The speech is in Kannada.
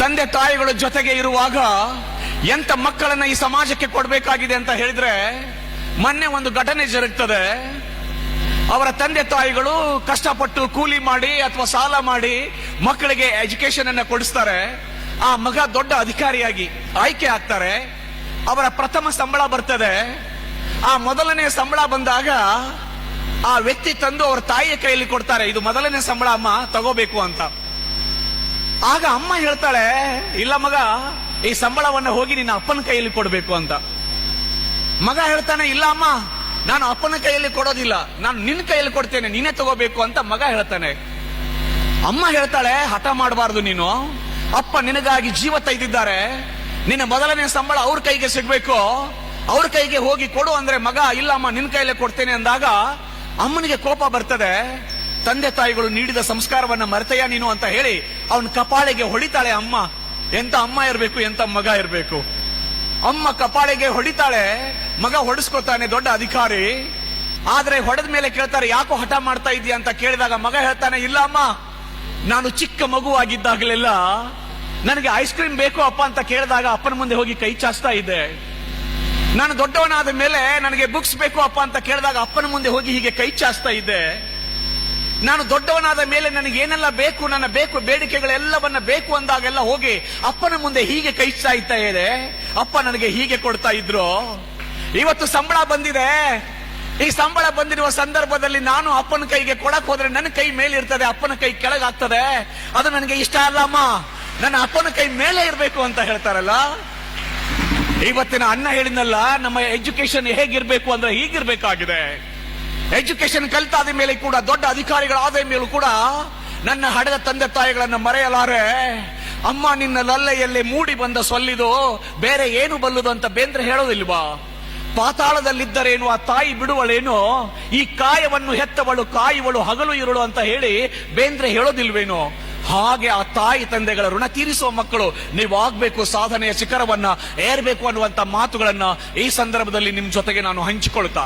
ತಂದೆ ತಾಯಿಗಳ ಜೊತೆಗೆ ಇರುವಾಗ ಎಂತ ಮಕ್ಕಳನ್ನ ಈ ಸಮಾಜಕ್ಕೆ ಕೊಡಬೇಕಾಗಿದೆ ಅಂತ ಹೇಳಿದ್ರೆ, ಮೊನ್ನೆ ಒಂದು ಘಟನೆ ಜರುಗ್ತದೆ. ಅವರ ತಂದೆ ತಾಯಿಗಳು ಕಷ್ಟಪಟ್ಟು ಕೂಲಿ ಮಾಡಿ ಅಥವಾ ಸಾಲ ಮಾಡಿ ಮಕ್ಕಳಿಗೆ ಎಜುಕೇಶನ್ ಅನ್ನ ಕೊಡಿಸ್ತಾರೆ. ಆ ಮಗ ದೊಡ್ಡ ಅಧಿಕಾರಿಯಾಗಿ ಆಯ್ಕೆ ಆಗ್ತಾರೆ. ಅವರ ಪ್ರಥಮ ಸಂಬಳ ಬರ್ತದೆ. ಆ ಮೊದಲನೇ ಸಂಬಳ ಬಂದಾಗ ಆ ವ್ಯಕ್ತಿ ತಂದು ಅವರ ತಾಯಿಯ ಕೈಯಲ್ಲಿ ಕೊಡ್ತಾರೆ. ಇದು ಮೊದಲನೇ ಸಂಬಳ ಅಮ್ಮ, ತಗೋಬೇಕು ಅಂತ. ಆಗ ಅಮ್ಮ ಹೇಳ್ತಾಳೆ, ಇಲ್ಲ ಮಗ, ಈ ಸಂಬಳವನ್ನ ಹೋಗಿ ನಿನ್ನ ಅಪ್ಪನ ಕೈಯಲ್ಲಿ ಕೊಡಬೇಕು ಅಂತ. ಮಗ ಹೇಳ್ತಾನೆ, ಇಲ್ಲ ಅಮ್ಮ, ನಾನು ಅಪ್ಪನ ಕೈಯಲ್ಲಿ ಕೊಡೋದಿಲ್ಲ, ನಾನು ನಿನ್ನ ಕೈಯಲ್ಲಿ ಕೊಡ್ತೇನೆ, ನೀನೇ ತಗೋಬೇಕು ಅಂತ ಮಗ ಹೇಳ್ತಾನೆ. ಅಮ್ಮ ಹೇಳ್ತಾಳೆ, ಹಠ ಮಾಡಬಾರ್ದು ನೀನು, ಅಪ್ಪ ನಿನಗಾಗಿ ಜೀವ ತೆಗೆದಿದ್ದಾರೆ, ನಿನ್ನ ಮೊದಲನೇ ಸಂಬಳ ಅವ್ರ ಕೈಗೆ ಸಿಗ್ಬೇಕು, ಅವ್ರ ಕೈಗೆ ಹೋಗಿ ಕೊಡು ಅಂದ್ರೆ ಮಗ, ಇಲ್ಲ ಅಮ್ಮ ನಿನ್ನ ಕೈಯಲ್ಲೇ ಕೊಡ್ತೇನೆ ಅಂದಾಗ ಅಮ್ಮನಿಗೆ ಕೋಪ ಬರ್ತದೆ. ತಂದೆ ತಾಯಿಗಳು ನೀಡಿದ ಸಂಸ್ಕಾರವನ್ನ ಮರೆತೆಯ ನೀನು ಅಂತ ಹೇಳಿ ಅವನ ಕಪಾಳಿಗೆ ಹೊಡಿತಾಳೆ ಅಮ್ಮ. ಎಂತ ಅಮ್ಮ ಇರಬೇಕು, ಎಂತ ಮಗ ಇರಬೇಕು. ಅಮ್ಮ ಕಪಾಳಿಗೆ ಹೊಡಿತಾಳೆ, ಮಗ ಹೊಡಿಸ್ಕೊತಾನೆ, ದೊಡ್ಡ ಅಧಿಕಾರಿ. ಆದ್ರೆ ಹೊಡೆದ ಮೇಲೆ ಕೇಳ್ತಾರೆ, ಯಾಕೋ ಹಠ ಮಾಡ್ತಾ ಇದೀಯ ಅಂತ ಕೇಳಿದಾಗ ಮಗ ಹೇಳ್ತಾನೆ, ಇಲ್ಲ ಅಮ್ಮ, ನಾನು ಚಿಕ್ಕ ಮಗುವಾಗಿದ್ದಾಗಲೆಲ್ಲ ನನಗೆ ಐಸ್ ಕ್ರೀಮ್ ಬೇಕು ಅಪ್ಪ ಅಂತ ಕೇಳಿದಾಗ ಅಪ್ಪನ ಮುಂದೆ ಹೋಗಿ ಕೈ ಚಾಚ್ತಾ ಇದ್ದೆ. ನಾನು ದೊಡ್ಡವನಾದ ಮೇಲೆ ನನಗೆ ಬುಕ್ಸ್ ಬೇಕು ಅಪ್ಪ ಅಂತ ಕೇಳಿದಾಗ ಅಪ್ಪನ ಮುಂದೆ ಹೋಗಿ ಹೀಗೆ ಕೈ ಚಾಚ್ತಾ ಇದ್ದೆ. ನಾನು ದೊಡ್ಡವನಾದ ಮೇಲೆ ನನಗೆ ಏನೆಲ್ಲ ಬೇಕು, ನನ್ನ ಬೇಡಿಕೆಗಳೆಲ್ಲವನ್ನ ಬೇಕು ಅಂದಾಗೆಲ್ಲ ಹೋಗಿ ಅಪ್ಪನ ಮುಂದೆ ಹೀಗೆ ಕೈ ಚಾಯ್ತಾ ಇದೆ. ಅಪ್ಪ ನನಗೆ ಹೀಗೆ ಕೊಡ್ತಾ ಇದ್ರು. ಇವತ್ತು ಸಂಬಳ ಬಂದಿದೆ. ಈ ಸಂಬಳ ಬಂದಿರುವ ಸಂದರ್ಭದಲ್ಲಿ ನಾನು ಅಪ್ಪನ ಕೈಗೆ ಕೊಡಕ್ ಹೋದ್ರೆ ನನ್ನ ಕೈ ಮೇಲೆ ಇರ್ತದೆ, ಅಪ್ಪನ ಕೈ ಕೆಳಗಾಗ್ತದೆ. ಅದು ನನಗೆ ಇಷ್ಟ ಅಲ್ಲ ಅಮ್ಮ, ನನ್ನ ಅಪ್ಪನ ಕೈ ಮೇಲೆ ಇರಬೇಕು ಅಂತ ಹೇಳ್ತಾರಲ್ಲ. ಇವತ್ತಿನ ಅಣ್ಣ ಹೇಳಿದ್ನಲ್ಲ, ನಮ್ಮ ಎಜುಕೇಶನ್ ಹೇಗಿರ್ಬೇಕು ಅಂದ್ರೆ ಹೀಗಿರ್ಬೇಕಾಗಿದೆ. ಎಜುಕೇಶನ್ ಕಲಿತಾದ ಮೇಲೆ ಕೂಡ, ದೊಡ್ಡ ಅಧಿಕಾರಿಗಳಾದ ಮೇಲೂ ಕೂಡ ನನ್ನ ಹಡೆದ ತಂದೆ ತಾಯಿಗಳನ್ನ ಮರೆಯಲಾರೆ. ಅಮ್ಮ ನಿನ್ನ ಲಲ್ಲೆಯಲ್ಲಿ ಮೂಡಿ ಬಂದ ಸೊಲ್ಲಿದು ಬೇರೆ ಏನು ಬಲ್ಲುದು ಅಂತ ಬೇಂದ್ರೆ ಹೇಳೋದಿಲ್ವಾ? ಪಾತಾಳದಲ್ಲಿದ್ದರೇನು ಆ ತಾಯಿ ಬಿಡುವಳೇನು, ಈ ಕಾಯವನ್ನು ಹೆತ್ತವಳು ಕಾಯುವಳು ಹಗಲು ಇರುಳು ಅಂತ ಹೇಳಿ ಬೇಂದ್ರೆ ಹೇಳೋದಿಲ್ವೇನೋ? ಹಾಗೆ ಆ ತಾಯಿ ತಂದೆಗಳ ಋಣ ತೀರಿಸುವ ಮಕ್ಕಳು ನೀವಾಗಬೇಕು, ಸಾಧನೆಯ ಶಿಖರವನ್ನ ಏರ್ಬೇಕು ಅನ್ನುವಂತ ಮಾತುಗಳನ್ನ ಈ ಸಂದರ್ಭದಲ್ಲಿ ನಿಮ್ ಜೊತೆಗೆ ನಾನು ಹಂಚಿಕೊಳ್ತಾ